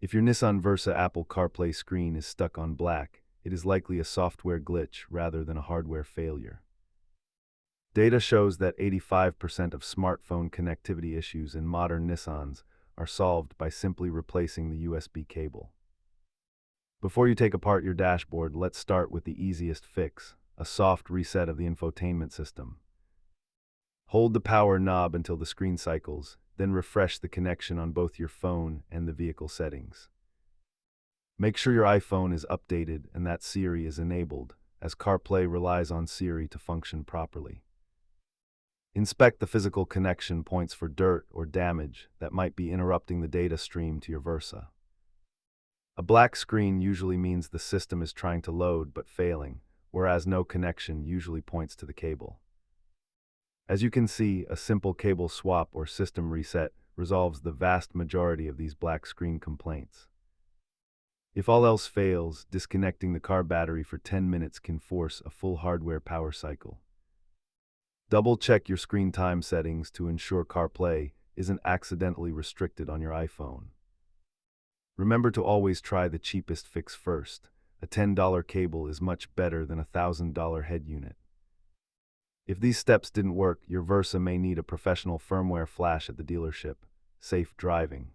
If your Nissan Versa Apple CarPlay screen is stuck on black, it is likely a software glitch rather than a hardware failure. Data shows that 85% of smartphone connectivity issues in modern Nissans are solved by simply replacing the USB cable. Before you take apart your dashboard, let's start with the easiest fix, a soft reset of the infotainment system. Hold the power knob until the screen cycles, then refresh the connection on both your phone and the vehicle settings. Make sure your iPhone is updated and that Siri is enabled, as CarPlay relies on Siri to function properly. Inspect the physical connection points for dirt or damage that might be interrupting the data stream to your Versa. A black screen usually means the system is trying to load but failing, whereas no connection usually points to the cable. As you can see, a simple cable swap or system reset resolves the vast majority of these black screen complaints. If all else fails, disconnecting the car battery for 10 minutes can force a full hardware power cycle. Double-check your screen time settings to ensure CarPlay isn't accidentally restricted on your iPhone. Remember to always try the cheapest fix first. A $10 cable is much better than a $1,000 head unit. If these steps didn't work, your Versa may need a professional firmware flash at the dealership. Safe driving.